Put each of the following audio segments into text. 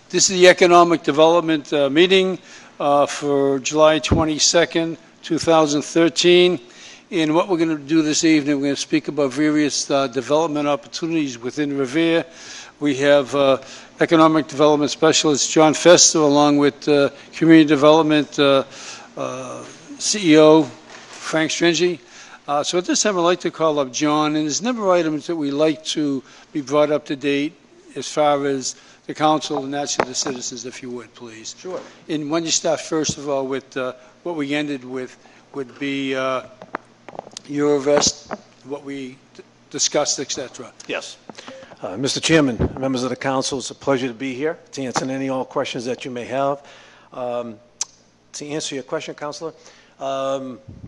This is the Economic Development meeting for July 22nd, 2013. And what we're going to do this evening, we're going to speak about various development opportunities within Revere. We have Economic Development Specialist John Fester, along with Community Development CEO Frank Stringy. So at this time, I'd like to call up John, and there's a number of items that we like to be brought up to date as far as the council and actually the citizens, if you would, please. Sure. And when you start, first of all, with what we ended with would be Eurovest, what we discussed, etc. Yes. Mr. Chairman, members of the council, it's a pleasure to be here to answer any all questions that you may have. To answer your question, Councilor,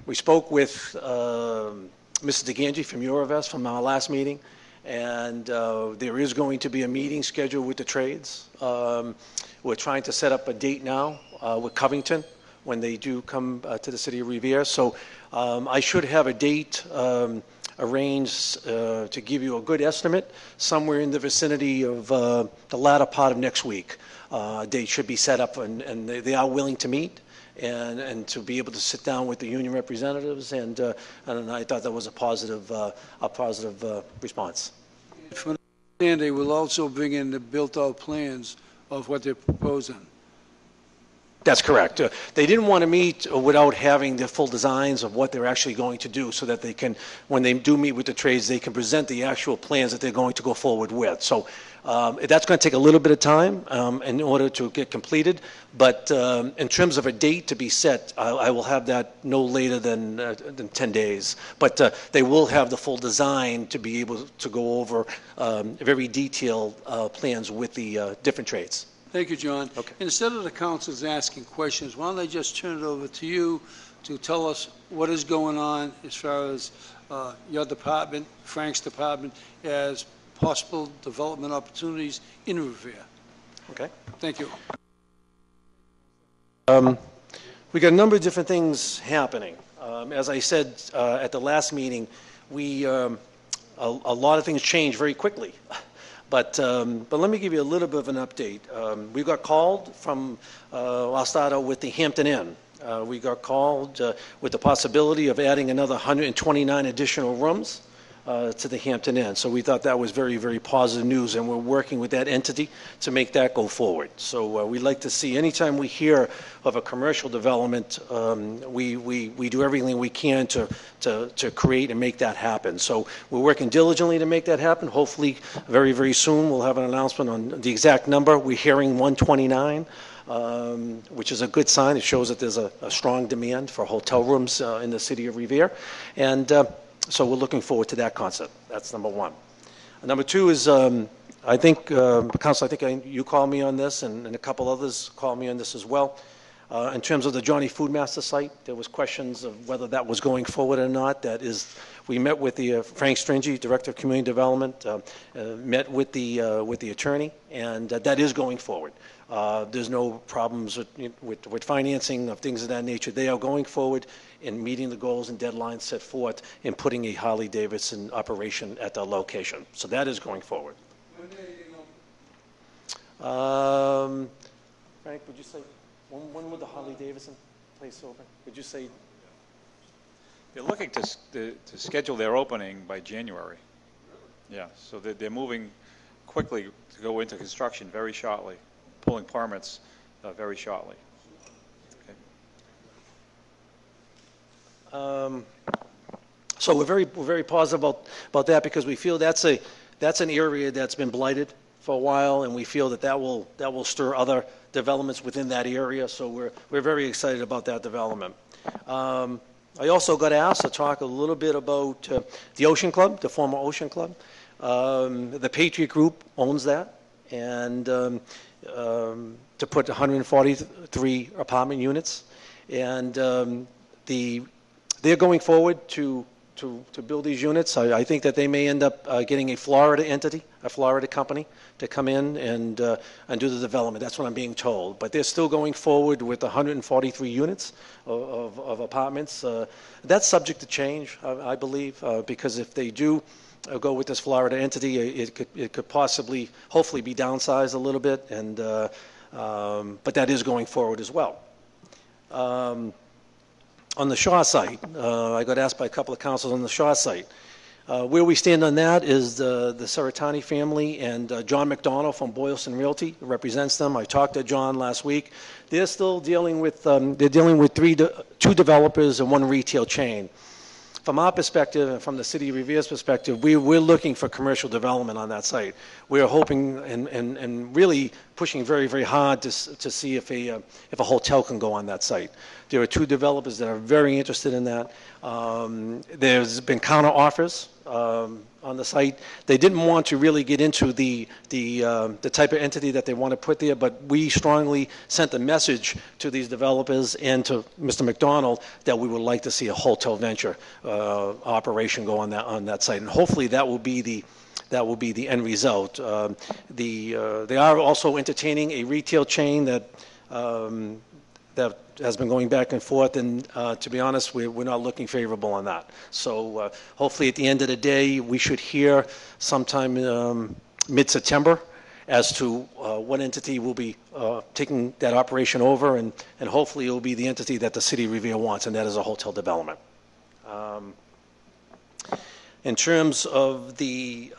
we spoke with Mr. DeGangi from Eurovest from our last meeting, and there is going to be a meeting scheduled with the trades. We're trying to set up a date now with Covington when they do come to the city of Revere. So I should have a date arranged to give you a good estimate somewhere in the vicinity of the latter part of next week. A date should be set up, and they are willing to meet and to be able to sit down with the union representatives, and I thought that was a positive response. From understand, they will also bring in the built-out plans of what they're proposing. That's correct. They didn't want to meet without having the full designs of what they're actually going to do, so that they can, when they do meet with the trades, they can present the actual plans that they're going to go forward with. So that's going to take a little bit of time in order to get completed. But in terms of a date to be set, I will have that no later than 10 days. But they will have the full design to be able to go over very detailed plans with the different trades. Thank you, John. Okay. Instead of the council's asking questions, why don't I just turn it over to you to tell us what is going on as far as your department, Frank's department, as possible development opportunities in Revere. Okay. Thank you. We got a number of different things happening. As I said at the last meeting, a lot of things change very quickly. But let me give you a little bit of an update. We got called from, I'll start out with the Hampton Inn. We got called with the possibility of adding another 129 additional rooms to the Hampton Inn. So we thought that was very, very positive news, and we're working with that entity to make that go forward. So we'd like to see, anytime we hear of a commercial development, we do everything we can to create and make that happen. So we're working diligently to make that happen. Hopefully very, very soon we'll have an announcement on the exact number. We're hearing 129. Which is a good sign. It shows that there's a strong demand for hotel rooms in the city of Revere. And so we're looking forward to that concept. That's number one. Number two is, I think, Council, you called me on this, and a couple others called me on this as well. In terms of the Johnny Foodmaster site, there was questions of whether that was going forward or not. That is, we met with the Frank Stringy, Director of Community Development, met with the attorney, and that is going forward. There's no problems with financing of things of that nature. They are going forward in meeting the goals and deadlines set forth in putting a Harley-Davidson operation at the location. So that is going forward. Frank, would you say, when would the Harley-Davidson place open? Would you say? They're looking to schedule their opening by January. Yeah, so they're moving quickly to go into construction very shortly, pulling permits very shortly. Okay. So we're very positive about that, because we feel that's an area that's been blighted for a while, and we feel that will stir other developments within that area. So we're very excited about that development. I also got asked to talk a little bit about the Ocean Club, the former Ocean Club. The Patriot Group owns that, and to put 143 apartment units, and they're going forward to build these units. I think that they may end up getting a Florida entity, a Florida company, to come in and do the development. That's what I'm being told. But they're still going forward with 143 units of apartments. That's subject to change, I believe, because if they do go with this Florida entity. It could possibly, hopefully, be downsized a little bit, and but that is going forward as well. On the Shaw site, I got asked by a couple of councils on the Shaw site. Where we stand on that is the Seratani family and John McDonald from Boylston Realty represents them. I talked to John last week. They're still dealing with two developers and one retail chain. From our perspective and from the City of Revere's perspective, we're looking for commercial development on that site. We're hoping and really pushing very, very hard to see if a hotel can go on that site. There are two developers that are very interested in that. There's been counter offers on the site. They didn't want to really get into the type of entity that they want to put there, but we strongly sent a message to these developers and to Mr. McDonald that we would like to see a hotel venture operation go on that site, and hopefully that will be the end result. They are also entertaining a retail chain that has been going back and forth, and to be honest, we're not looking favorable on that. So hopefully at the end of the day, we should hear sometime mid-September as to what entity will be taking that operation over, and hopefully it will be the entity that the City of Revere wants, and that is a hotel development. In terms of the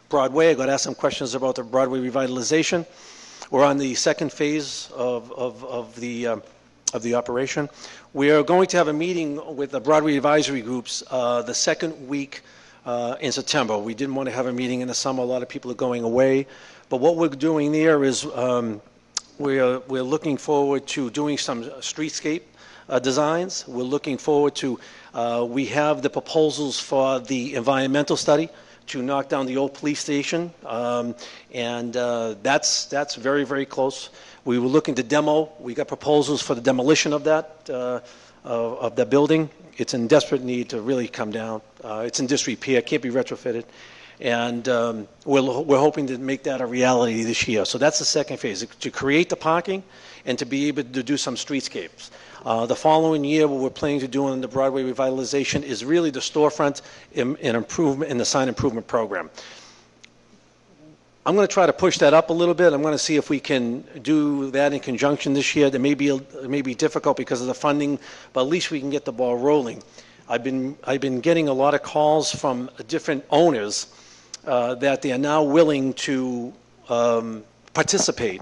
Broadway, I got asked some questions about the Broadway revitalization. We're on the second phase of the operation. We are going to have a meeting with the Broadway advisory groups the second week in September. We didn't want to have a meeting in the summer. A lot of people are going away. But what we're doing there is we're looking forward to doing some streetscape designs. We're looking forward to, we have the proposals for the environmental study to knock down the old police station, and that's very, very close. We were looking to demo. We got proposals for the demolition of that building. It's in desperate need to really come down. It's in disrepair, can't be retrofitted, and we're hoping to make that a reality this year. So that's the second phase, to create the parking and to be able to do some streetscapes. The following year, what we're planning to do on the Broadway revitalization is really the storefront and improvement in the sign improvement program. I'm going to try to push that up a little bit. I'm going to see if we can do that in conjunction this year. It may be difficult because of the funding, but at least we can get the ball rolling. I've been getting a lot of calls from different owners that they are now willing to participate.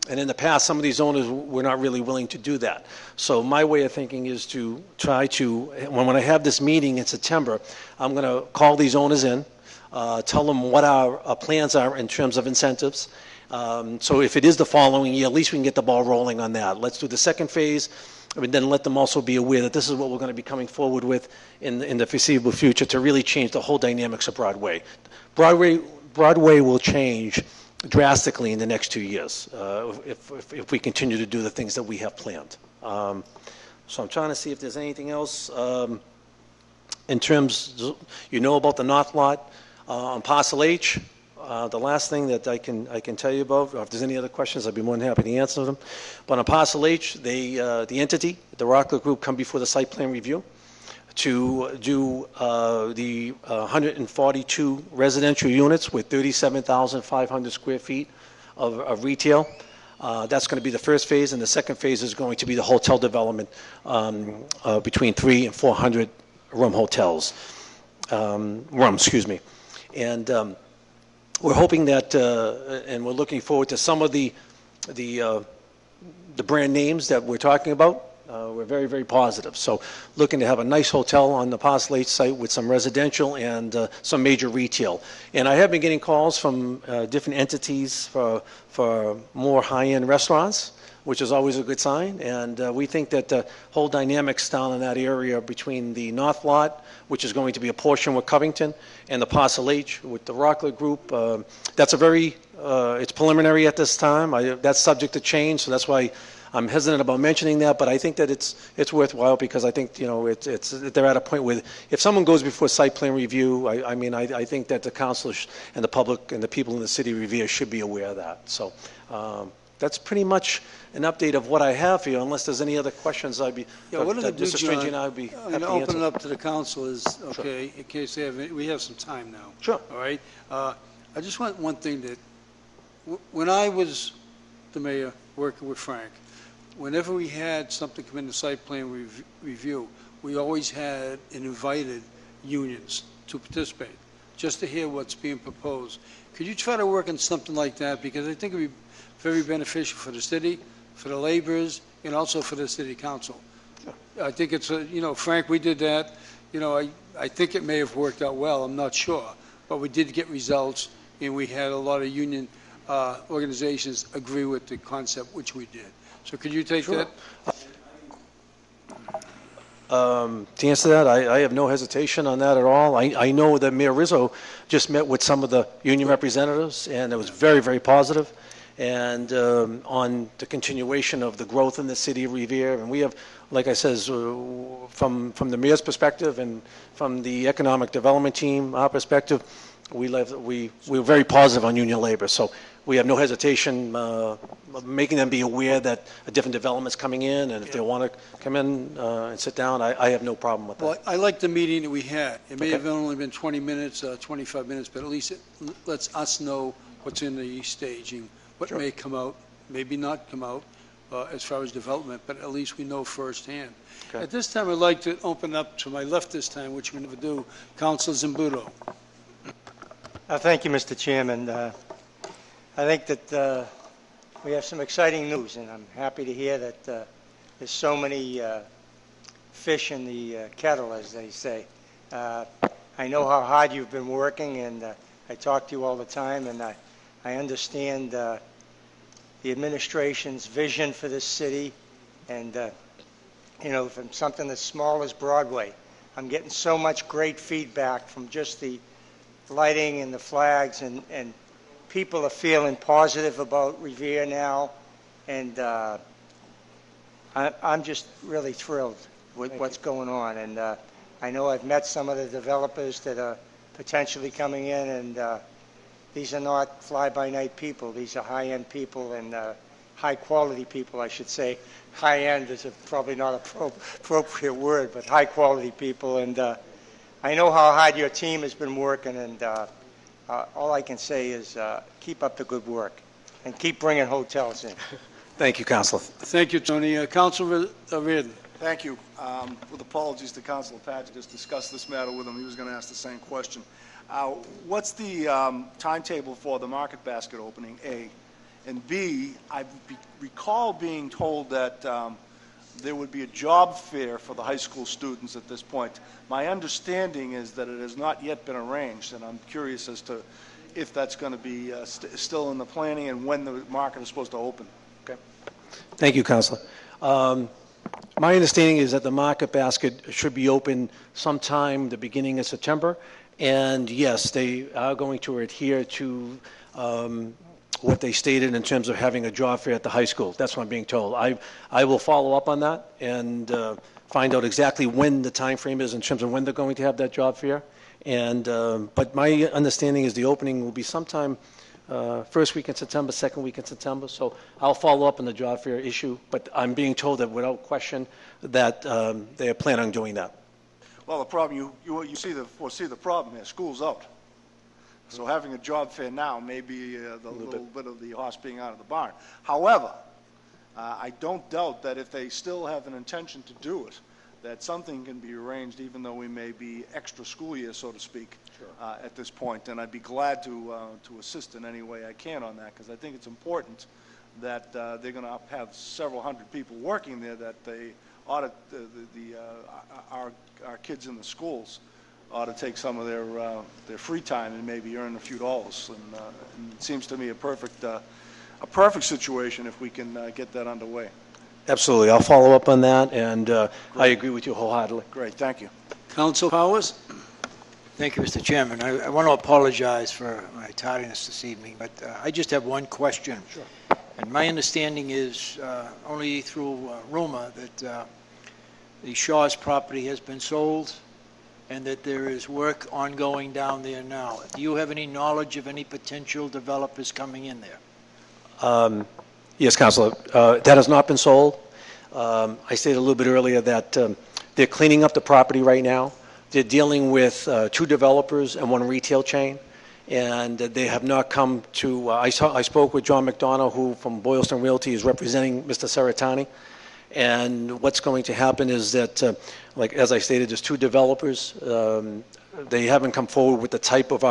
And in the past, some of these owners were not really willing to do that. So my way of thinking is to try to, when I have this meeting in September, I'm going to call these owners in, tell them what our plans are in terms of incentives. So if it is the following year, at least we can get the ball rolling on that. Let's do the second phase, and then let them also be aware that this is what we're going to be coming forward with in the foreseeable future to really change the whole dynamics of Broadway. Broadway will change drastically in the next 2 years if we continue to do the things that we have planned. So I'm trying to see if there's anything else in terms, about the North Lot on Parcel H. The last thing that I can tell you about, or if there's any other questions, I'd be more than happy to answer them. But on Parcel H, the entity, the Rockler Group, come before the site plan review to do the 142 residential units with 37,500 square feet of retail. That's going to be the first phase, and the second phase is going to be the hotel development between 300 and 400 room hotels. Excuse me. And we're hoping that, and we're looking forward to some of the brand names that we're talking about. We're very, very positive. So looking to have a nice hotel on the Parcel H site with some residential and some major retail. And I have been getting calls from different entities for more high-end restaurants, which is always a good sign. And we think that the whole dynamics down in that area between the North Lot, which is going to be a portion with Covington, and the Parcel H with the Rockler Group, that's a very, it's preliminary at this time. That's subject to change, so that's why I'm hesitant about mentioning that, but I think that it's worthwhile because I think they're at a point where if someone goes before site plan review, I think that the council and the public and the people in the city of Revere should be aware of that. So that's pretty much an update of what I have for you, unless there's any other questions I'd be, Yeah, what I'm that going to do, Mr. Strange and John, I would be I'm happy going to to open it answer. up to the council is, okay, in case they have, we have some time now. Sure. All right? I just want one thing that, when I was the mayor working with Frank, whenever we had something come in the site plan review, we always had and invited unions to participate, just to hear what's being proposed. Could you try to work on something like that? Because I think it would be very beneficial for the city, for the laborers, and also for the city council. I think it's, Frank, we did that. I think it may have worked out well, I'm not sure. But we did get results, and we had a lot of union organizations agree with the concept, which we did. So could you take that? To answer that, I have no hesitation on that at all. I know that Mayor Rizzo just met with some of the union representatives, and it was very, very positive. And on the continuation of the growth in the city of Revere, and we have, like I says, from the mayor's perspective and from the economic development team, our perspective, we're very positive on union labor. So we have no hesitation making them be aware that a different development's coming in, and if they want to come in and sit down, I have no problem with that. Well, I like the meeting that we had. It may have only been 20 minutes, 25 minutes, but at least it lets us know what's in the staging, what may come out, maybe not come out as far as development, but at least we know firsthand. Okay. At this time, I'd like to open up to my left this time, which we never do, Councilor Zambudo. Thank you, Mr. Chairman. I think that we have some exciting news, and I'm happy to hear that there's so many fish in the kettle, as they say. I know how hard you've been working, and I talk to you all the time, and I understand the administration's vision for this city, and from something as small as Broadway. I'm getting so much great feedback from just the lighting and the flags, and people are feeling positive about Revere now, and I'm just really thrilled with what's going on. And I know I've met some of the developers that are potentially coming in, and these are not fly-by-night people. These are high-end people, and high-quality people, I should say. High-end is probably not an appropriate word, but high-quality people. And I know how hard your team has been working, and all I can say is keep up the good work and keep bringing hotels in. Thank you, Councilor. Thank you, Tony. Councilor Reardon. Thank you. With apologies to Councilor Patch, I just discussed this matter with him. He was going to ask the same question. What's the timetable for the market basket opening, A? And B, I recall being told that there would be a job fair for the high school students at this point. My understanding is that it has not yet been arranged, and I'm curious as to if that's going to be still in the planning and when the market is supposed to open. Okay. Thank you, Councilor. My understanding is that the market basket should be open sometime the beginning of September, and yes, they are going to adhere to what they stated in terms of having a job fair at the high school. That's what I'm being told. I will follow up on that and find out exactly when the time frame is in terms of when they're going to have that job fair. And but my understanding is the opening will be sometime first week in September, second week in September. So I'll follow up on the job fair issue. But I'm being told that without question that they are planning on doing that. Well, the problem, you foresee the problem here. School's out. So having a job fair now may be the little bit of the horse being out of the barn. However, I don't doubt that if they still have an intention to do it, that something can be arranged, even though we may be extra school year, so to speak, at this point. And I'd be glad to assist in any way I can on that, because I think it's important that they're going to have several hundred people working there, that they ought to, our kids in the schools ought to take some of their free time and maybe earn a few dollars. And it seems to me a perfect situation if we can get that underway. Absolutely. I'll follow up on that, and I agree with you wholeheartedly. Great, thank you. Council Powers. Thank you, Mr. Chairman. I want to apologize for my tardiness this evening, but I just have one question. Sure. And my understanding is, only through rumor, that the Shaw's property has been sold and that there is work ongoing down there now. Do you have any knowledge of any potential developers coming in there? Yes, Councilor. That has not been sold. I stated a little bit earlier that they're cleaning up the property right now. They're dealing with 2 developers and 1 retail chain, and they have not come to, I spoke with John McDonough, who from Boylston Realty is representing Mr. Saratani, and what's going to happen is that, like as I stated, there's 2 developers. They haven't come forward with the type of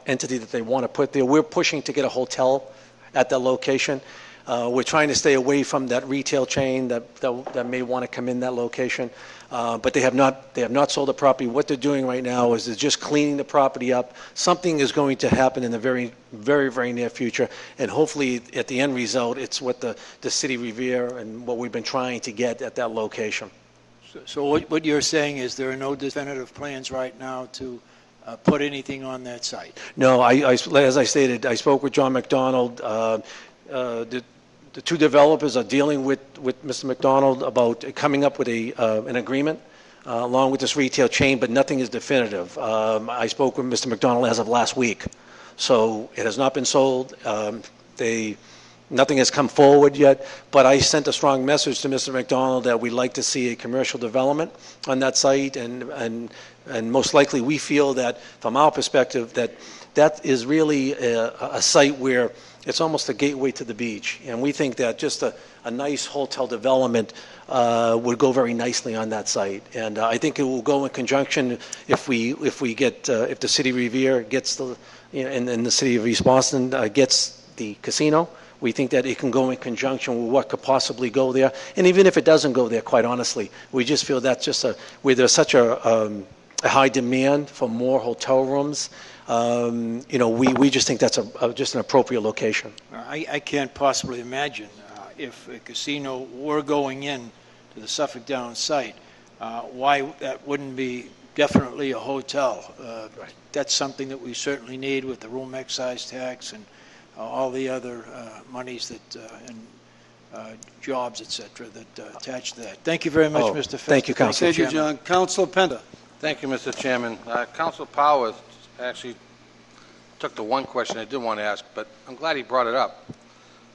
entity that they want to put there. We're pushing to get a hotel at that location. We're trying to stay away from that retail chain that may want to come in that location, but they have not sold the property. What they're doing right now is they're just cleaning the property up. Something is going to happen in the very, very, very near future, and hopefully at the end result, it's what the City Revere and what we've been trying to get at that location. So what you're saying is there are no definitive plans right now to put anything on that site? No, as I stated, I spoke with John McDonald. The 2 developers are dealing with Mr. McDonald about coming up with an agreement along with this retail chain, but nothing is definitive. I spoke with Mr. McDonald as of last week, so it has not been sold. Nothing has come forward yet, but I sent a strong message to Mr. McDonald that we'd like to see a commercial development on that site, and most likely we feel that, from our perspective, that is really a site where it's almost a gateway to the beach, and we think that just a nice hotel development would go very nicely on that site, and I think it will go in conjunction if the City Revere gets and the City of East Boston gets the casino. We think that it can go in conjunction with what could possibly go there. And even if it doesn't go there, quite honestly, we just feel that's just where there's such a high demand for more hotel rooms. We just think that's just an appropriate location. I can't possibly imagine if a casino were going in to the Suffolk Downs site, why that wouldn't be definitely a hotel. Right. That's something that we certainly need with the room excise tax and all the other monies that and jobs, et cetera, that attach to that. Thank you very much, Mr. Fester. Thank you, Council. Thank you, John. Councilor Pender. Thank you, Mr. Chairman. Council Powers actually took the one question I did want to ask, but I'm glad he brought it up.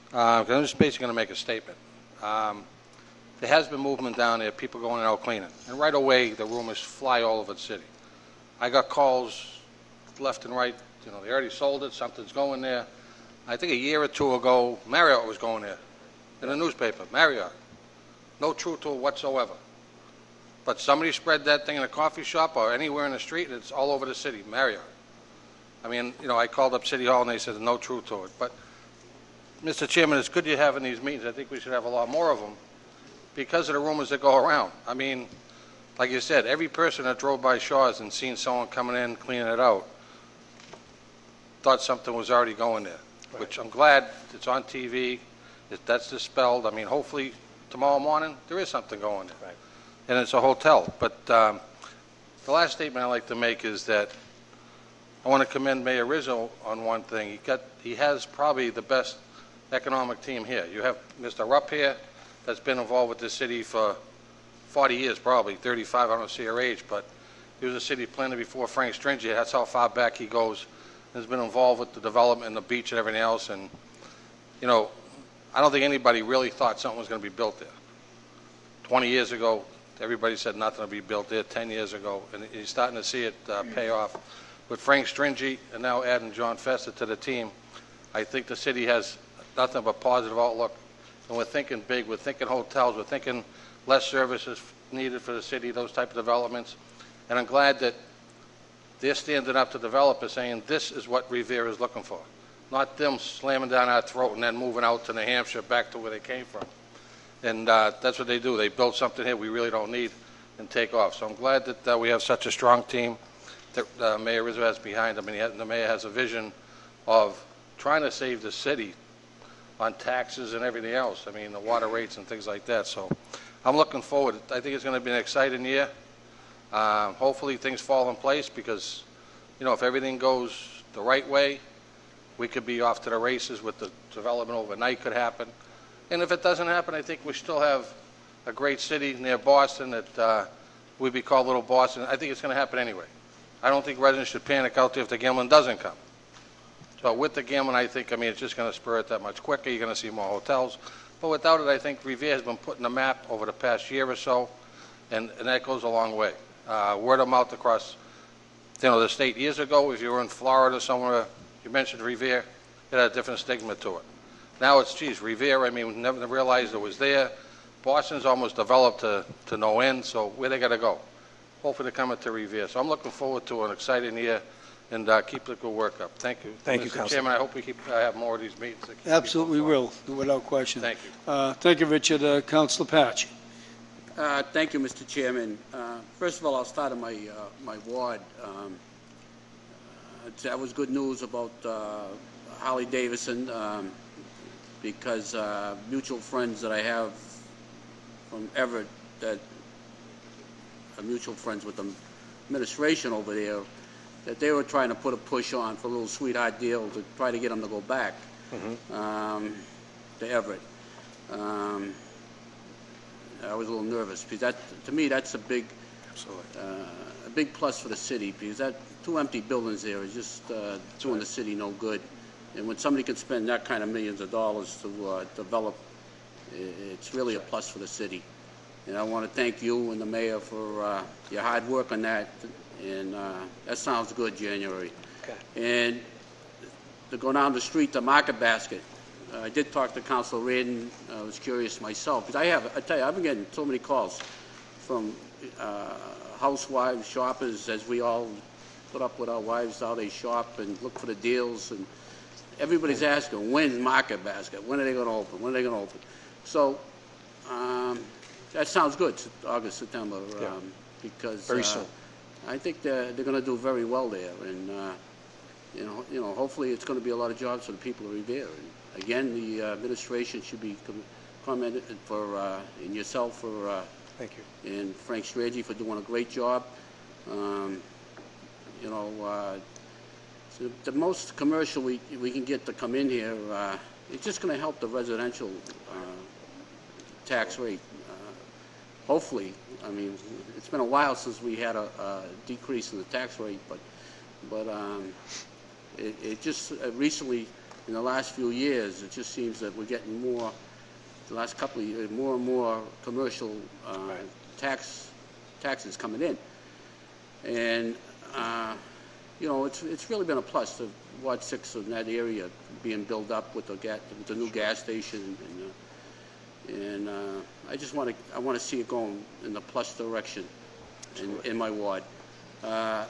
Because I'm just basically going to make a statement. There has been movement down there, people going out cleaning. And right away, the rumors fly all over the city. I got calls left and right. They already sold it, something's going there. I think a year or 2 ago, Marriott was going there in the newspaper. Marriott. No truth to it whatsoever. But somebody spread that thing in a coffee shop or anywhere in the street, and it's all over the city, Marriott. I mean, I called up City Hall, and they said no truth to it. But, Mr. Chairman, it's good you're having these meetings. I think we should have a lot more of them because of the rumors that go around. I mean, like you said, every person that drove by Shaw's and seen someone coming in, cleaning it out, thought something was already going there. Right. Which I'm glad it's on TV, that's dispelled. I mean, hopefully tomorrow morning there is something going there. Right. And it's a hotel. But the last statement I'd like to make is that I want to commend Mayor Rizzo on one thing. He has probably the best economic team here. You have Mr. Rupp here that's been involved with the city for 40 years, probably 35. I don't see her age, but he was a city planner before Frank Stringy. That's how far back he goes. Has been involved with the development and the beach and everything else. And, I don't think anybody really thought something was going to be built there. 20 years ago, everybody said nothing would be built there. 10 years ago, and you're starting to see it pay off. With Frank Stringy and now adding John Fester to the team, I think the city has nothing but positive outlook. And we're thinking big. We're thinking hotels. We're thinking less services needed for the city, those type of developments. And I'm glad that they're standing up to developers saying this is what Revere is looking for, not them slamming down our throat and then moving out to New Hampshire back to where they came from. And that's what they do. They build something here we really don't need and take off. So I'm glad that we have such a strong team that Mayor Rizzo has behind him. And the mayor has a vision of trying to save the city on taxes and everything else. I mean, the water rates and things like that. So I'm looking forward. I think it's going to be an exciting year. Hopefully things fall in place because, if everything goes the right way, we could be off to the races with the development overnight could happen. And if it doesn't happen, I think we still have a great city near Boston that would be called Little Boston. I think it's going to happen anyway. I don't think residents should panic out there if the gambling doesn't come. So with the gambling, I think, it's just going to spur it that much quicker. You're going to see more hotels. But without it, I think Revere has been put on the map over the past year or so, and that goes a long way. Word of mouth across, the state. Years ago, if you were in Florida somewhere, you mentioned Revere, it had a different stigma to it. Now it's, geez, Revere, we never realized it was there. Boston's almost developed to no end, so where they got to go? Hopefully they're coming to Revere. So I'm looking forward to an exciting year, and keep the good work up. Thank you. Thank you, Mr. Councilor. Chairman, I hope we have more of these meetings. that keep Absolutely people will, without question. Thank you. Thank you, Richard. Councilor Patch. Thank you, Mr. Chairman. First of all, I'll start on my ward. That was good news about Holly Davison, because mutual friends that I have from Everett that are mutual friends with the administration over there, that they were trying to put a push on for a little sweetheart deal to try to get them to go back to Everett. I was a little nervous because that, to me, that's a big plus for the city, because that 2 empty buildings there is just doing the city no good. And when somebody can spend that kind of millions of dollars to develop, it's really a plus for the city. And I want to thank you and the mayor for your hard work on that. And that sounds good, January. Okay. And to go down the street to Market Basket, I did talk to Councilor Reardon. I was curious myself, because I tell you, I've been getting so many calls from housewives, shoppers, as we all put up with our wives how they shop and look for the deals, and everybody's asking, when's Market Basket? When are they going to open? When are they going to open? So that sounds good, August, September, because Very soon. I think they're going to do very well there, and hopefully it's going to be a lot of jobs for the people of Revere. And again, the administration should be commended for and yourself for Thank you. and Frank Strachey for doing a great job. So the most commercial we can get to come in here, it's just going to help the residential tax rate. Hopefully, it's been a while since we had a decrease in the tax rate, but it just recently, in the last few years, it just seems that we're getting more. The last couple of years, more and more commercial taxes coming in, and it's really been a plus to Ward 6 in that area being built up with the new gas station, and I want to see it going in the plus direction in my ward. Now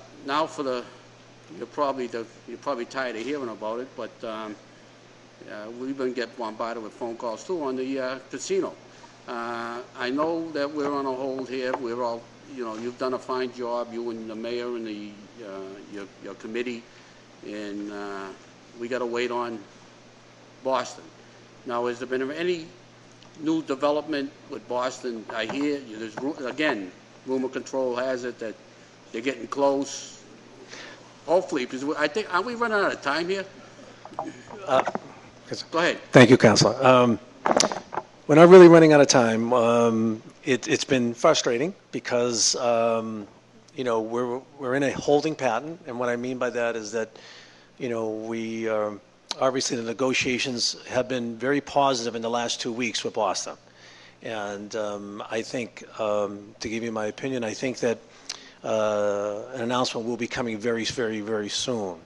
you're probably tired of hearing about it, but we've been getting bombarded with phone calls too on the casino. I know that we're on a hold here. We're all, you've done a fine job, you and the mayor and your committee, and we got to wait on Boston. Now, has there been any new development with Boston? I hear there's, again, rumor control has it that they're getting close. Hopefully, because I think, aren't we running out of time here? Go ahead. Thank you, Councilor. We're not really running out of time. It's been frustrating because we're in a holding pattern, and what I mean by that is that we obviously the negotiations have been very positive in the last 2 weeks with Boston, and I think to give you my opinion, I think that an announcement will be coming very, very, very soon.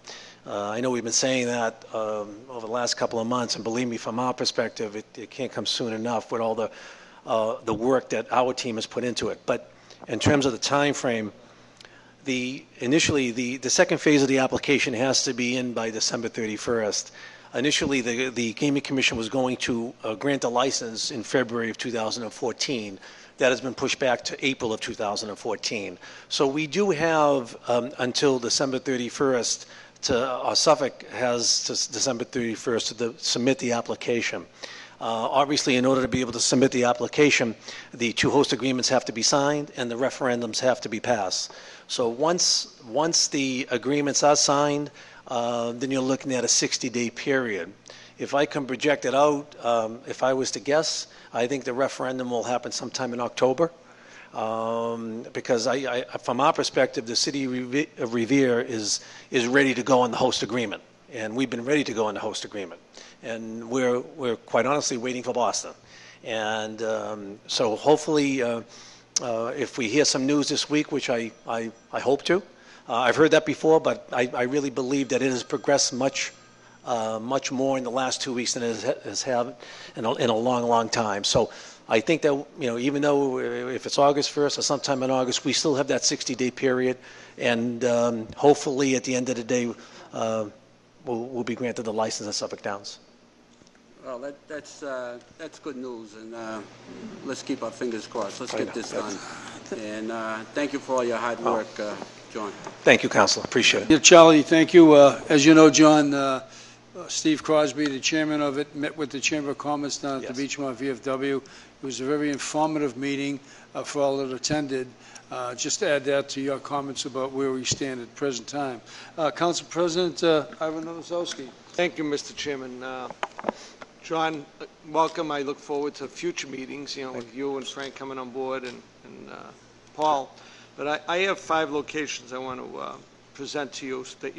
I know we've been saying that over the last couple of months, and believe me, from our perspective, it can't come soon enough with all the work that our team has put into it. But in terms of the time frame, initially the second phase of the application has to be in by December 31st. Initially, the Gaming Commission was going to grant a license in February of 2014. That has been pushed back to April of 2014. So we do have until December 31st Suffolk has to December 31st to submit the application. Obviously, in order to be able to submit the application, the 2 host agreements have to be signed and the referendums have to be passed. So once the agreements are signed, then you're looking at a 60-day period. If I can project it out, if I was to guess, I think the referendum will happen sometime in October. Because from our perspective, the city of Revere is ready to go on the host agreement, and we've been ready to go into host agreement. And we're quite honestly waiting for Boston. And so hopefully, if we hear some news this week, which I hope to, I've heard that before, but I really believe that it has progressed much more in the last 2 weeks than it has had in a long, long time. So I think that, you know, even though if it's August 1st or sometime in August, we still have that 60-day period, and hopefully at the end of the day, we'll be granted the license in Suffolk Downs. Well, that's good news, and let's keep our fingers crossed. Let's get this done. And thank you for all your hard work, John. Thank you, Councilor. Appreciate it. Yeah, Charlie, thank you. As you know, John, Steve Crosby, the chairman of it, met with the Chamber of Commerce down at the Beachmont VFW. It was a very informative meeting for all that attended. Just to add that to your comments about where we stand at the present time. Council President Ivan Novoselsky. Thank you, Mr. Chairman. John, welcome. I look forward to future meetings, you know, with you and Frank coming on board and Paul. But I have 5 locations I want to present to you that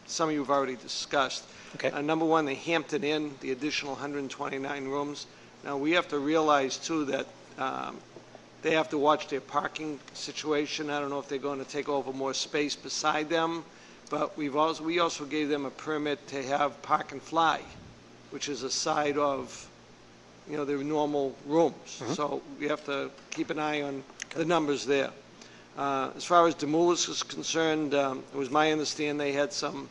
some of you have already discussed. Okay. Number 1, the Hampton Inn, the additional 129 rooms. Now, we have to realize, too, that they have to watch their parking situation. I don't know if they're going to take over more space beside them, but we also gave them a permit to have Park and Fly, which is a side of, you know, their normal rooms. Mm-hmm. So we have to keep an eye on the numbers there. As far as Demoulas is concerned, it was my understanding they had some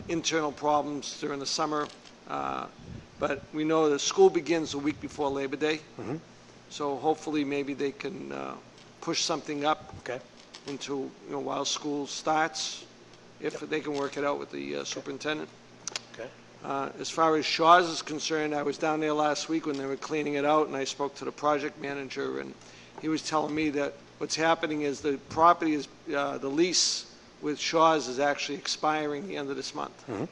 internal problems during the summer, but we know the school begins the week before Labor Day. Mm-hmm. So hopefully maybe they can push something up into, you know, while school starts, if they can work it out with the superintendent. As far as Shaw's is concerned, I was down there last week when they were cleaning it out, and I spoke to the project manager, and he was telling me that what's happening is the property is, the lease with Shaw's is actually expiring the end of this month. Mm-hmm.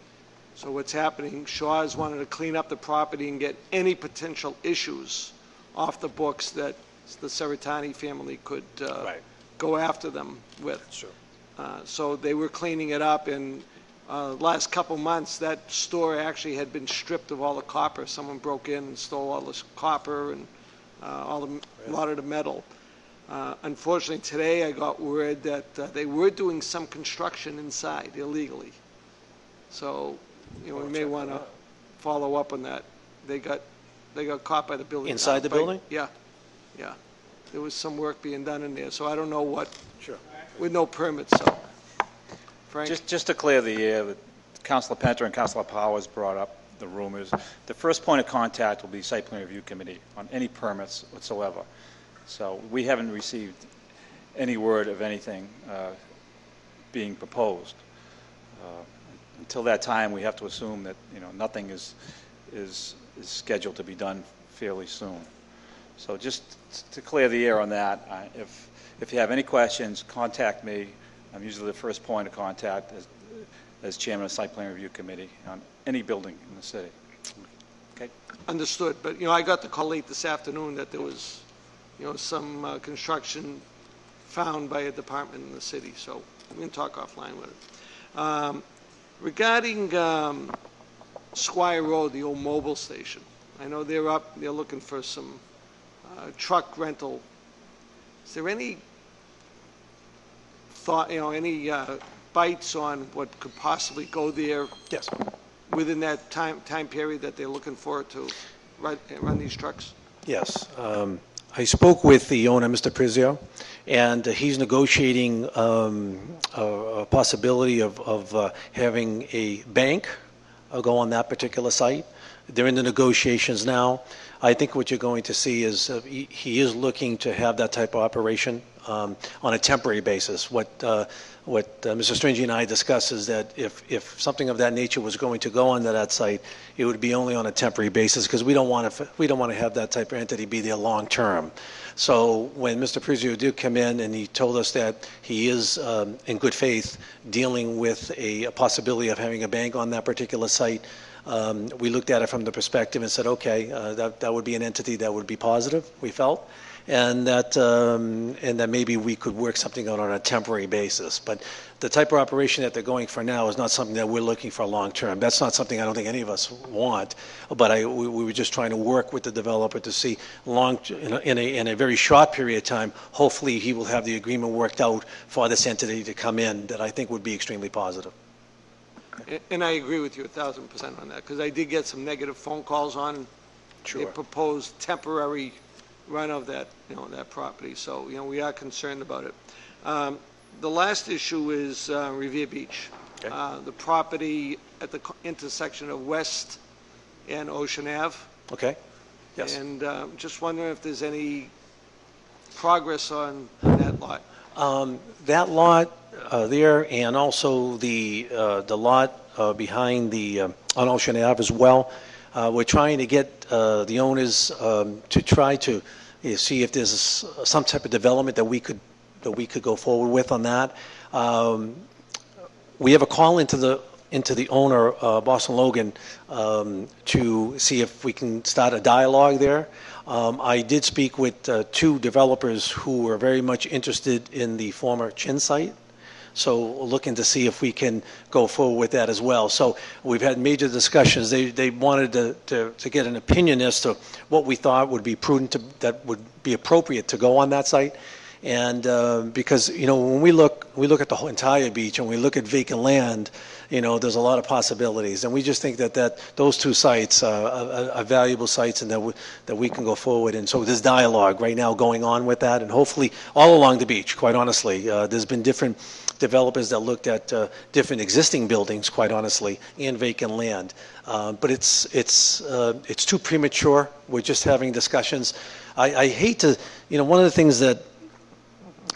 So what's happening, Shaw's wanted to clean up the property and get any potential issues off the books that the Seritani family could go after them with. Sure. So they were cleaning it up, and last couple months, that store actually had been stripped of all the copper. Someone broke in and stole all this copper and a lot of the metal. Unfortunately, today I got word that they were doing some construction inside illegally. So, you know, we may want to follow up on that. They got caught by the building. Inside the building? Yeah, yeah. There was some work being done in there, so I don't know what. Sure. With no permits, so. Frank? Just to clear the air, that Councilor Penter and Councilor Powers brought up the rumors. The first point of contact will be Site Plan Review Committee on any permits whatsoever. So we haven't received any word of anything being proposed. Until that time, we have to assume that, you know, nothing is scheduled to be done fairly soon. So just to clear the air on that, if you have any questions, contact me. I'm usually the first point of contact as chairman of the Site Plan Review Committee on any building in the city. Okay? Understood. But, you know, I got the call late this afternoon that there was, you know, some construction found by a department in the city. So we can talk offline with it. Regarding Squire Road, the old mobile station, I know they're looking for some truck rental. Is there any thought, you know, any bites on what could possibly go there? Yes. Within that time period that they're looking for to run these trucks? Yes. I spoke with the owner, Mr. Prizio, and he's negotiating a possibility of having a bank go on that particular site. They're in the negotiations now. I think what you're going to see is he is looking to have that type of operation on a temporary basis. What Mr. Stringy and I discussed is that if something of that nature was going to go onto that site, it would be only on a temporary basis because we don't want to have that type of entity be there long term. So when Mr. Prizio did come in and he told us that he is in good faith dealing with a possibility of having a bank on that particular site, we looked at it from the perspective and said, okay, that would be an entity that would be positive, we felt. and that maybe we could work something out on a temporary basis. But the type of operation that they're going for now is not something that we're looking for long term. That's not something I don't think any of us want. But we were just trying to work with the developer to see in a very short period of time. Hopefully, he will have the agreement worked out for this entity to come in. That I think would be extremely positive. And I agree with you 1,000% on that, because I did get some negative phone calls on the proposed temporary run of that, that property. So, we are concerned about it. The last issue is Revere Beach. Okay. The property at the intersection of West and Ocean Ave. Okay. Yes. And just wondering if there's any progress on that lot. That lot there, and also the lot behind the on Ocean Ave as well. We're trying to get the owners to try to see if there's some type of development that we could go forward with on that. We have a call into the owner, Boston Logan, to see if we can start a dialogue there. I did speak with two developers who were very much interested in the former Chin site. So looking to see if we can go forward with that as well. So we've had major discussions. They wanted to get an opinion as to what we thought would be prudent, that would be appropriate to go on that site. And because, when we look at the whole entire beach and we look at vacant land, there's a lot of possibilities. And we just think that those two sites are valuable sites, and that we can go forward. And so there's dialogue right now going on with that, and hopefully all along the beach, quite honestly. There's been different developers that looked at different existing buildings, quite honestly, and vacant land. But it's too premature. We're just having discussions. I hate to, one of the things that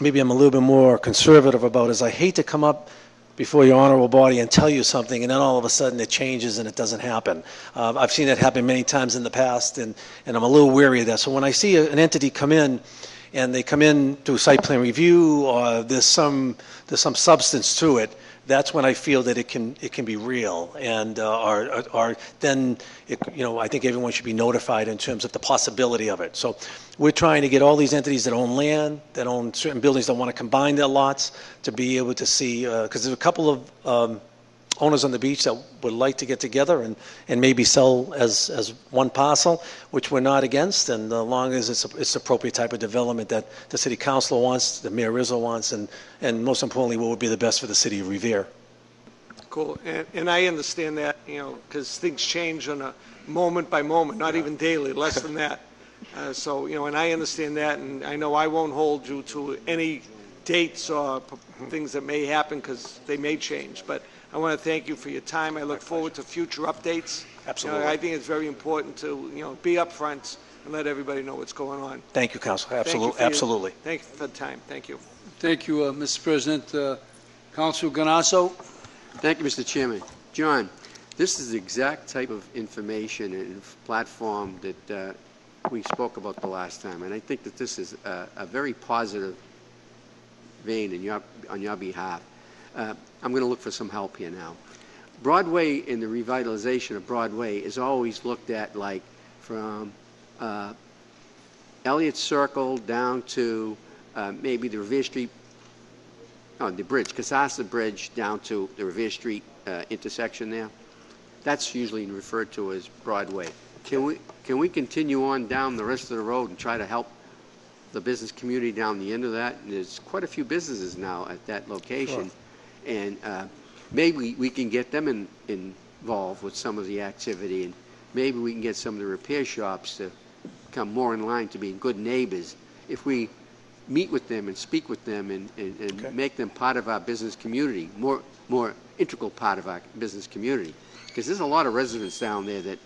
maybe I'm a little bit more conservative about is I hate to come up before your honorable body and tell you something, and then all of a sudden it changes and it doesn't happen. I've seen it happen many times in the past, and I'm a little weary of that. So when I see an entity come in, and they come in to a site plan review, or there's some substance to it, that's when I feel that it can be real, and or then I think everyone should be notified in terms of the possibility of it. So we're trying to get all these entities that own land, that own certain buildings, that want to combine their lots, to be able to see, because there's a couple of owners on the beach that would like to get together and maybe sell as one parcel, which we're not against, and as long as it's appropriate type of development that the city council wants, the mayor Rizzo wants, and most importantly, what would be the best for the city of Revere. Cool. And I understand that, because things change on a moment by moment, not even daily, less than that. So, and I understand that, and I know I won't hold you to any dates or things that may happen, because they may change. But I want to thank you for your time. I look forward to future updates. Absolutely. I think it's very important to, be upfront and let everybody know what's going on. Thank you, Councilor. Absolutely. Thank you for the time. Thank you. Thank you, Mr. President. Councilor Ganasso. Thank you, Mr. Chairman. John, this is the exact type of information and platform that we spoke about the last time, and I think that this is a very positive vein on your behalf. I'm going to look for some help here now. Broadway and the revitalization of Broadway is always looked at like from Elliott Circle down to maybe the Revere Street, the bridge, Casasa Bridge, down to the Revere Street intersection there. That's usually referred to as Broadway. Can we continue on down the rest of the road and try to help the business community down the end of that? And there's quite a few businesses now at that location. Sure. And maybe we can get them involved with some of the activity, and maybe we can get some of the repair shops to come more in line to being good neighbors. If we meet with them and speak with them and make them part of our business community, more integral part of our business community. Because there's a lot of residents down there that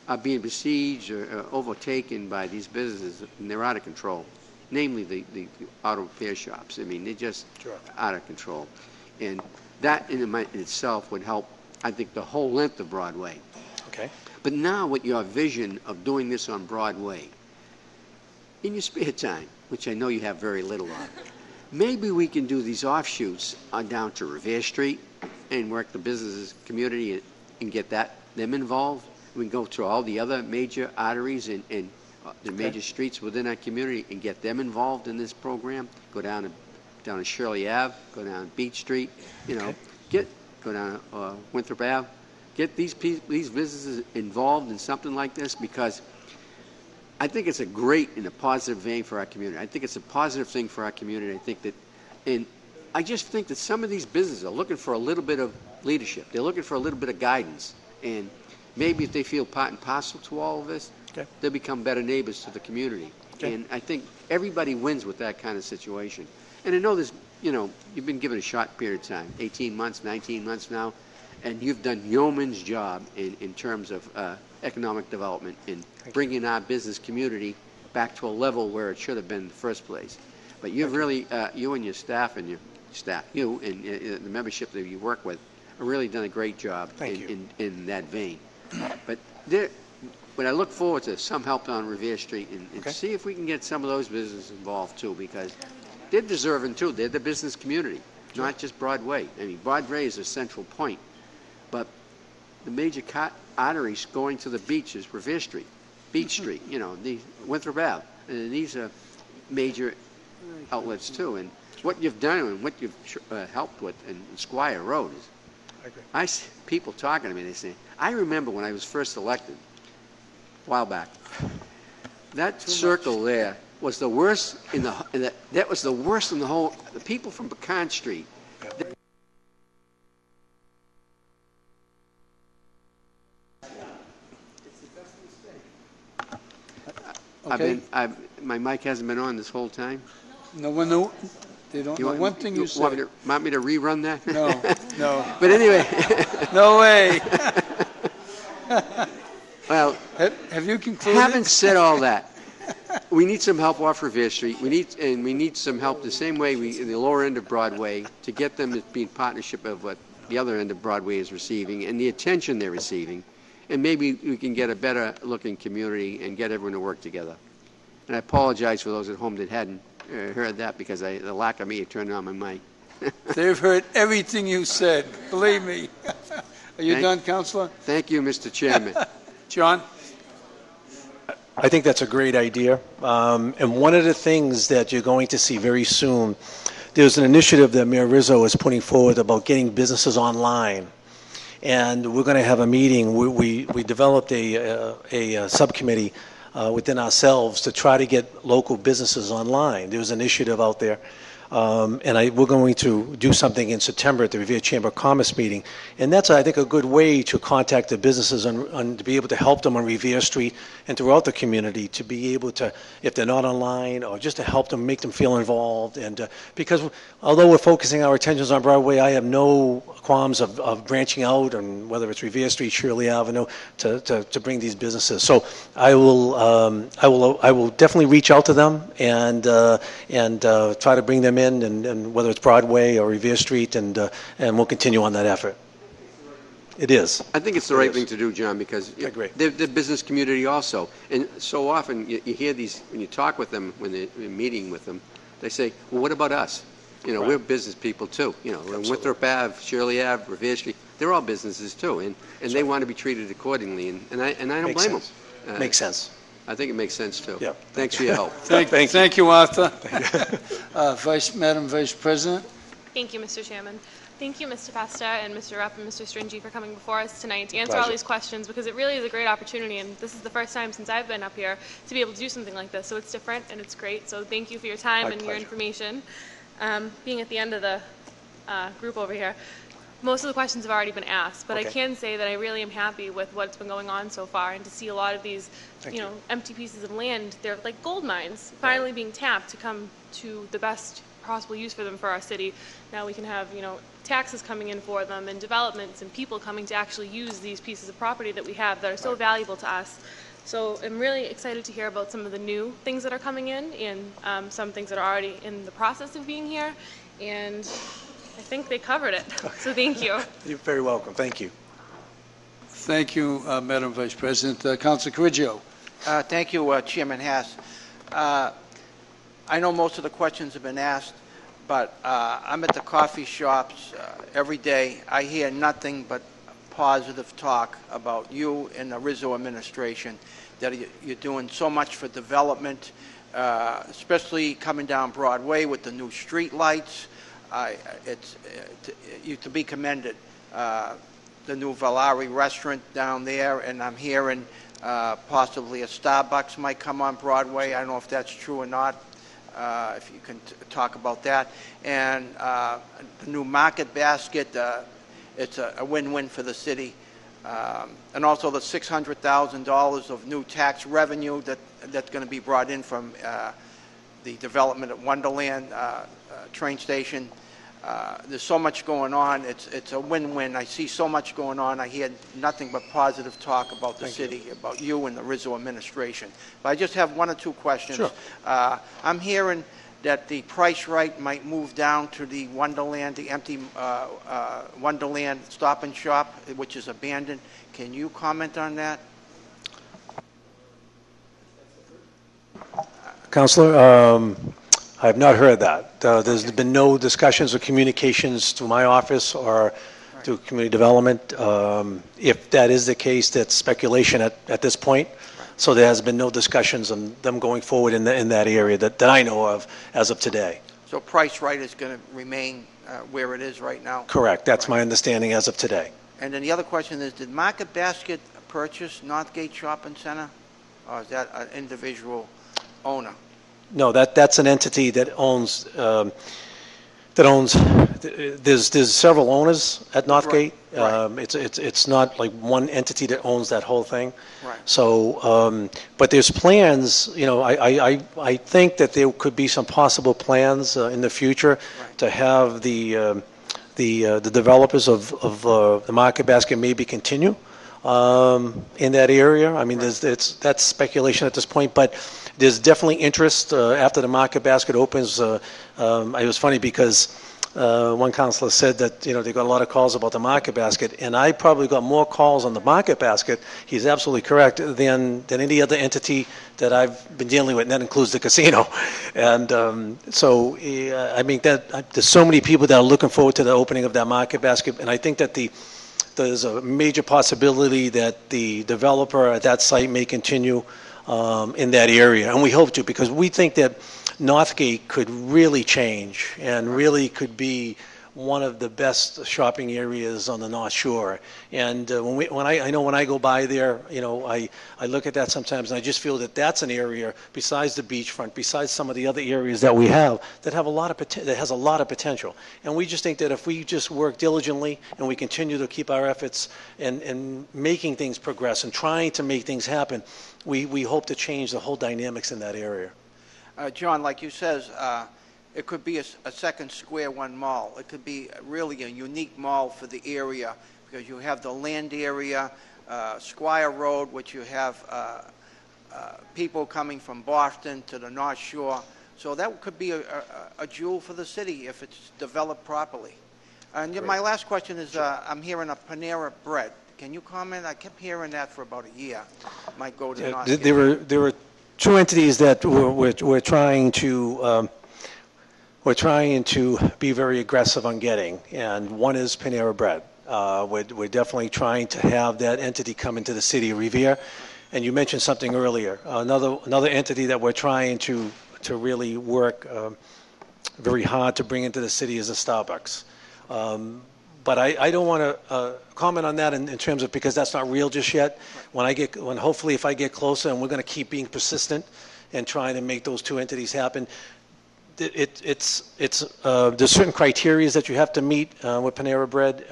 are being besieged or overtaken by these businesses, and they're out of control, namely the auto repair shops. I mean, they're just out of control. And that in itself would help, I think, the whole length of Broadway. Okay. But now with your vision of doing this on Broadway, in your spare time, which I know you have very little of, maybe we can do these offshoots on down to Revere Street and work the business community and get them involved. We can go through all the other major arteries and the major streets within our community and get them involved in this program. Go down to Shirley Ave, go down Beach Street, go down Winthrop Ave. Get these businesses involved in something like this, because I think it's a great and a positive vein for our community. I think it's a positive thing for our community. I just think that some of these businesses are looking for a little bit of leadership. They're looking for a little bit of guidance. And maybe if they feel part and parcel to all of this, they'll become better neighbors to the community. And I think everybody wins with that kind of situation. And I know this, you've been given a short period of time, 18 months, 19 months now, and you've done yeoman's job in terms of economic development and bringing our business community back to a level where it should have been in the first place. But you've really, you and your staff and the membership that you work with, have really done a great job in that vein. But I look forward to some help on Revere Street and see if we can get some of those businesses involved too, because they're deserving too. They're the business community, not just Broadway. I mean, Broadway is a central point, but the major arteries going to the beach is Revere Street, Beach Street, the Winthrop Ave. These are major outlets too. And what you've done and what you've helped with in Squire Road is, I see people talking to me, they say, I remember when I was first elected, a while back, that circle there was the worst that was the worst in the whole, the people from Pecan Street. My mic hasn't been on this whole time. No one knew. They don't know one thing you said. Want me to rerun that? No. But anyway. No way. Well, have you concluded? Having said all that, we need some help off Revere Street. We need some help the same way in the lower end of Broadway to get them to be in partnership of what the other end of Broadway is receiving and the attention they're receiving. And maybe we can get a better looking community and get everyone to work together. And I apologize for those at home that hadn't heard that, because the lack of me turned on my mic. They've heard everything you said, believe me. Are you done, Councilor? Thank you, Mr. Chairman. John? I think that's a great idea. And one of the things that you're going to see very soon, there's an initiative that Mayor Rizzo is putting forward about getting businesses online. And we're going to have a meeting. We developed a subcommittee within ourselves to try to get local businesses online. There's an initiative out there. And we're going to do something in September at the Revere Chamber of Commerce meeting. And that's, I think, a good way to contact the businesses and to be able to help them on Revere Street and throughout the community, to be able to, if they're not online, or just to help them, make them feel involved. And because although we're focusing our attentions on Broadway, I have no qualms of branching out, and whether it's Revere Street, Shirley Avenue, to bring these businesses. So I will definitely reach out to them and try to bring them in, and whether it's Broadway or Revere Street, and we'll continue on that effort. It is. I think it's the right thing to do, John, because they're the business community also. And so often you hear these, when you talk with them, when they're meeting with them, they say, well, what about us? We're business people too. Winthrop Ave, Shirley Ave, Revere Street, they're all businesses too. And they want to be treated accordingly. And I don't blame them. Makes sense. I think it makes sense too. Yeah. Thanks for your help. Thank you, Arthur. Madam Vice President. Thank you, Mr. Chairman. Thank you, Mr. Pesta and Mr. Rupp and Mr. Stringy for coming before us tonight to answer all these questions, because it really is a great opportunity, and this is the first time since I've been up here to be able to do something like this. So it's different and it's great. So thank you for your time and your information. Being at the end of the group over here, most of the questions have already been asked, but I can say that I really am happy with what's been going on so far, and to see a lot of these, empty pieces of land, they're like gold mines, finally being tapped to come to the best possible use for them for our city. Now we can have, taxes coming in for them, and developments, and people coming to actually use these pieces of property that we have that are so valuable to us. So I'm really excited to hear about some of the new things that are coming in, and some things that are already in the process of being here, and I think they covered it. So thank you. You're very welcome. Thank you. Thank you, Madam Vice President. Councilor Corriggio. Thank you, Chairman Hass. I know most of the questions have been asked, but I'm at the coffee shops every day. I hear nothing but positive talk about you and the Rizzo administration. that you're doing so much for development, especially coming down Broadway with the new street lights. It's you to be commended. The new Valari restaurant down there, and I'm hearing possibly a Starbucks might come on Broadway. I don't know if that's true or not. If you can talk about that. And the new Market Basket, it's a win-win for the city. And also the $600,000 of new tax revenue that's going to be brought in from the development at Wonderland train station. There's so much going on. It's a win-win. I see so much going on. I hear nothing but positive talk about the city, about you and the Rizzo administration. But I just have one or two questions. Sure. I'm hearing that the Price Right might move down to the Wonderland, the empty Wonderland Stop and Shop, which is abandoned. Can you comment on that? Councilor, I have not heard that. There's been no discussions or communications to my office or to community development. If that is the case, that's speculation at this point. So there has been no discussions on them going forward in that area that I know of as of today. So Price Right is going to remain where it is right now? Correct. That's my understanding as of today. And then the other question is, did Market Basket purchase Northgate Shopping Center? Or is that an individual owner? No, that's an entity that owns. There's several owners at Northgate. Right. It's not like one entity that owns that whole thing. Right. So, but there's plans. You know, I think that there could be some possible plans in the future to have the developers of the Market Basket maybe continue in that area. I mean, that's speculation at this point, but there's definitely interest after the Market Basket opens. It was funny because one councilor said that they got a lot of calls about the Market Basket, and I probably got more calls on the Market Basket. He's absolutely correct than any other entity that I've been dealing with, and that includes the casino. And so I mean that there's so many people that are looking forward to the opening of that Market Basket, and I think that there's a major possibility that the developer at that site may continue in that area, and we hope to, because we think that Northgate could really change and really could be one of the best shopping areas on the North Shore. And when I go by there, I look at that sometimes, and I just feel that that's an area besides the beachfront, besides some of the other areas that we have, that have that has a lot of potential. And we just think that if we just work diligently and we continue to keep our efforts and making things progress and trying to make things happen, we hope to change the whole dynamics in that area. John, like you says, it could be a second Square One mall. It could be really a unique mall for the area because you have the land area, Squire Road, which you have people coming from Boston to the North Shore. So that could be a jewel for the city if it's developed properly. And my last question is, I'm hearing a Panera Bread. Can you comment? I kept hearing that for about a year. Might go to Northgate. There were two entities that we're trying to be very aggressive on getting, and one is Panera Bread. We're definitely trying to have that entity come into the city of Revere. And you mentioned something earlier. Another entity that we're trying to really work very hard to bring into the city is a Starbucks. But I don't want to comment on that in terms of, because that's not real just yet. Hopefully if I get closer, and we're going to keep being persistent and trying to make those two entities happen, there's certain criteria that you have to meet with Panera Bread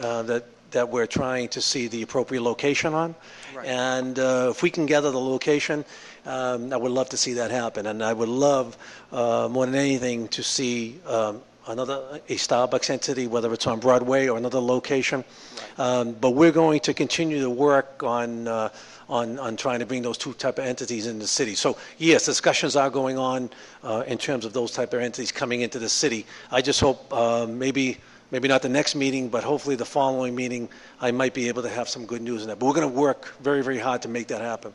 that we're trying to see the appropriate location on. Right. And if we can gather the location, I would love to see that happen. And I would love, more than anything, to see a Starbucks entity, whether it's on Broadway or another location. Right. But we're going to continue to work on trying to bring those two type of entities in the city. So yes, discussions are going on in terms of those type of entities coming into the city. I just hope maybe not the next meeting, but hopefully the following meeting, I might be able to have some good news in that. But we're going to work very, very hard to make that happen.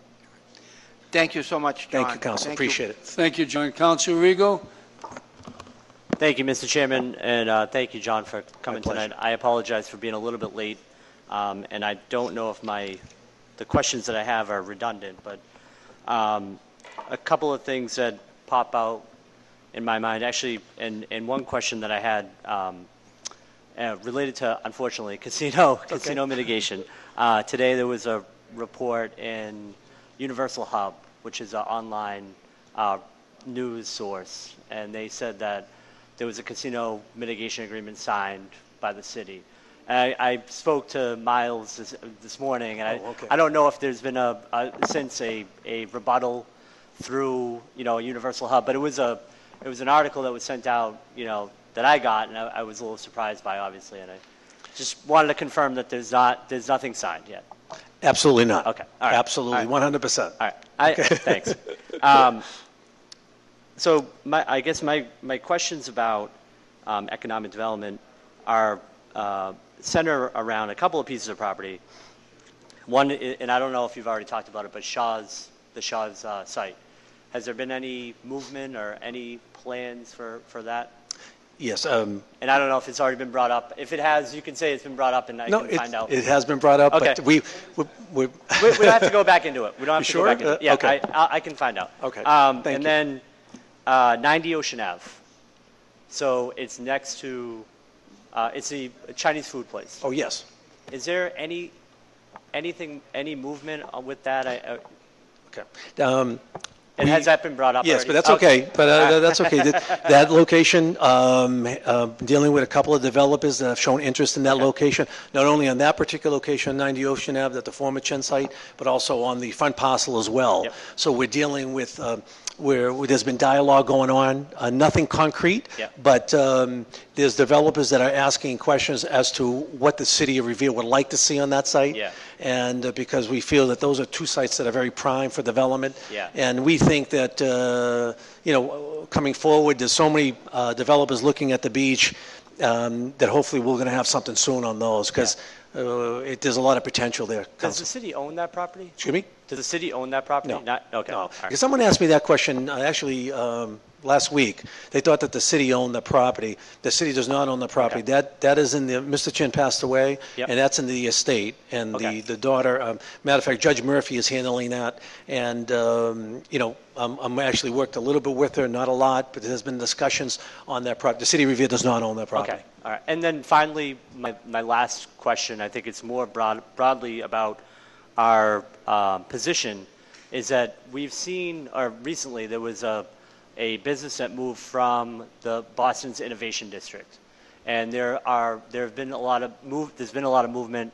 Thank you so much, John. Thank you, Council. Appreciate it. Thank you, John. Councilor Rigo. Thank you, Mr. Chairman, and thank you, John, for coming tonight. I apologize for being a little bit late, and I don't know if the questions that I have are redundant, but A couple of things that pop out in my mind, actually, and one question that I had related to, unfortunately, casino mitigation. Today there was a report in Universal Hub, which is an online news source, and they said that there was a casino mitigation agreement signed by the city. I spoke to Miles this morning, and I don't know if there's been since a rebuttal through Universal Hub, but it was an article that was sent out that I got, and I was a little surprised by, obviously, and I just wanted to confirm that there's nothing signed yet. Absolutely not. Okay. All right. Absolutely, 100%. All right. Thanks. So I guess my questions about economic development are center around a couple of pieces of property. One, and I don't know if you've already talked about it, but the Shaw's site. Has there been any movement or any plans for that? Yes. And I don't know if it's already been brought up. If it has, you can say it's been brought up, and I can find out. It has been brought up, okay. but we don't have to go back into it. We don't have to sure? go back into it. Yeah, okay. I can find out. Okay. Thank you. And then 90 Ocean Ave. So it's next to, it's a Chinese food place. Oh, yes. Is there any movement with that? Okay. And has that been brought up yes, already? but that's okay. But that's okay. That location, dealing with a couple of developers that have shown interest in that location, not only on that particular location, 90 Ocean Ave, at the former Chen site, but also on the front parcel as well. Yep. So we're dealing with where there's been dialogue going on, nothing concrete, but there's developers that are asking questions as to what the city of Revere would like to see on that site. Yeah. And because we feel that those are two sites that are very prime for development. Yeah. And we think that, coming forward, there's so many developers looking at the beach that hopefully we're going to have something soon on those, because there's a lot of potential there. Does the city own that property? Excuse me? Does the city own that property? No. Okay. No. Because someone asked me that question actually last week. They thought that the city owned the property. The city does not own the property. Okay. That is in the, Mr. Chin passed away, Yep. and that's in the estate. And the daughter, matter of fact, Judge Murphy is handling that. And, I'm actually worked a little bit with her, not a lot, but there's been discussions on that property. The city of Revere does not own that property. Okay. All right. And then finally, my last question, I think it's more broadly about our position, is that we've seen, or recently there was a business that moved from the Boston's Innovation District, and there's been a lot of movement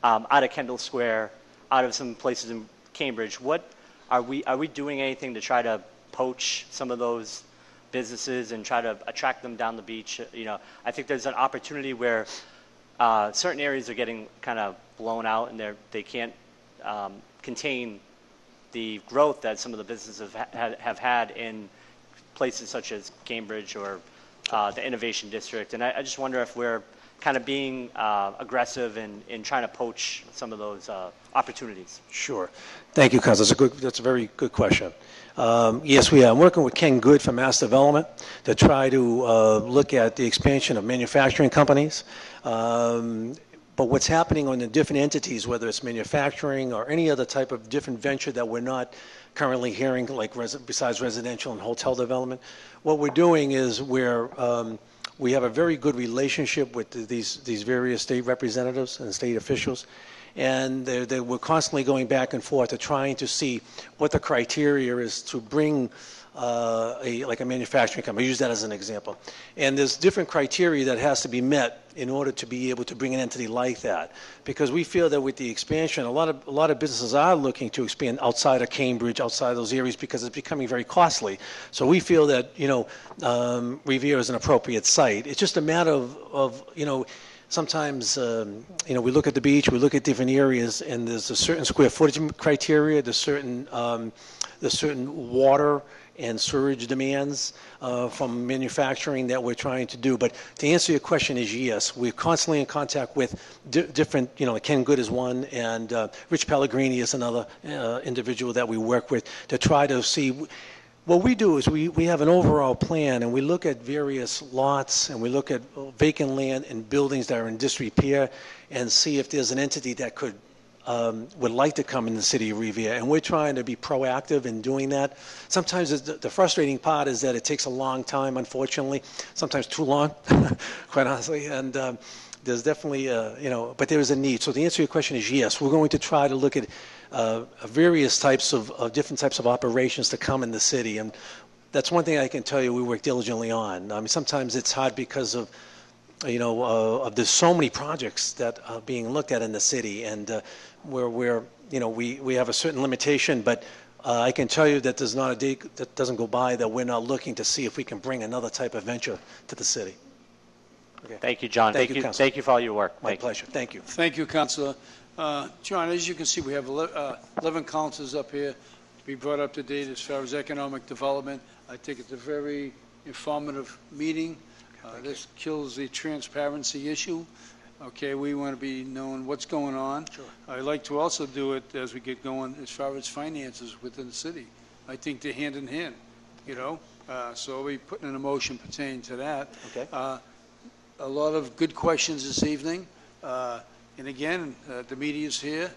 out of Kendall Square, out of some places in Cambridge. What are we doing anything to try to poach some of those businesses and try to attract them down the beach? I think there's an opportunity where certain areas are getting kind of blown out, and they can't contain the growth that some of the businesses have had in places such as Cambridge or the Innovation District. And I just wonder if we're kind of being aggressive in trying to poach some of those opportunities. Sure. Thank you, Council. That's a very good question. Yes, we are. I'm working with Ken Good from Mass Development to try to look at the expansion of manufacturing companies. But what's happening on the different entities, whether it's manufacturing or any other type of different venture that we're not currently hearing, like besides residential and hotel development, what we're doing is we have a very good relationship with these various state representatives and state officials, and we're constantly going back and forth to trying to see what the criteria is to bring like a manufacturing company. I use that as an example. And there's different criteria that has to be met in order to be able to bring an entity like that. Because we feel that with the expansion, a lot of businesses are looking to expand outside of Cambridge, outside of those areas, because it's becoming very costly. So we feel that, Revere is an appropriate site. It's just a matter of sometimes, we look at the beach, we look at different areas, and there's a certain square footage criteria, there's certain water and surge demands from manufacturing that we're trying to do. But to answer your question is yes, we're constantly in contact with different, Ken Good is one, and Rich Pellegrini is another individual that we work with to try to see. What we do is we have an overall plan, and we look at various lots, and we look at vacant land and buildings that are in disrepair, and see if there's an entity that could would like to come in the city of Revere, and we're trying to be proactive in doing that. Sometimes the frustrating part is that it takes a long time, unfortunately, sometimes too long, quite honestly, and there's definitely, but there is a need. So the answer to your question is yes. We're going to try to look at various types of different types of operations to come in the city, and that's one thing I can tell you we work diligently on. I mean, sometimes it's hard because of, there's so many projects that are being looked at in the city, and we have a certain limitation, but I can tell you that there's not a day that doesn't go by that we're not looking to see if we can bring another type of venture to the city. Okay. Thank you, John. Thank you, Councilor. Thank you for all your work. My pleasure. Thank you. Thank you, Councilor. John, as you can see, we have 11 councilors up here to be brought up to date as far as economic development. I think it's a very informative meeting. This kills the transparency issue. Okay, we want to be knowing what's going on. Sure. I'd like to also do it as we get going as far as finances within the city. I think they're hand in hand, so we'll be putting in a motion pertaining to that. Okay. A lot of good questions this evening. And again, the media's here.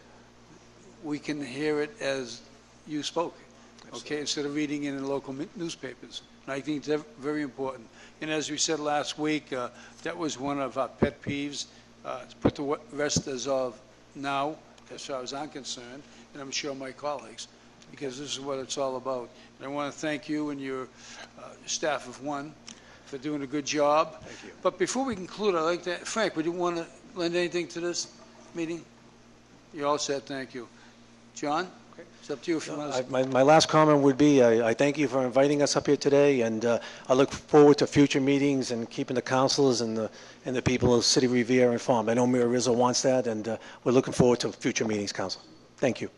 We can hear it as you spoke, okay, instead of reading it in local newspapers. And I think it's very important. And as we said last week, that was one of our pet peeves, to put the rest as of now, as far as I'm concerned, and I'm sure my colleagues, because this is what it's all about. And I want to thank you and your staff of one for doing a good job. Thank you. But before we conclude, I'd like to, Frank, would you want to lend anything to this meeting? You all said thank you. John? Okay. It's up to you if you want to. My last comment would be I thank you for inviting us up here today, and I look forward to future meetings and keeping the councilors and the people of the city of Revere informed. I know Mayor Rizzo wants that, and we're looking forward to future meetings, Council. Thank you.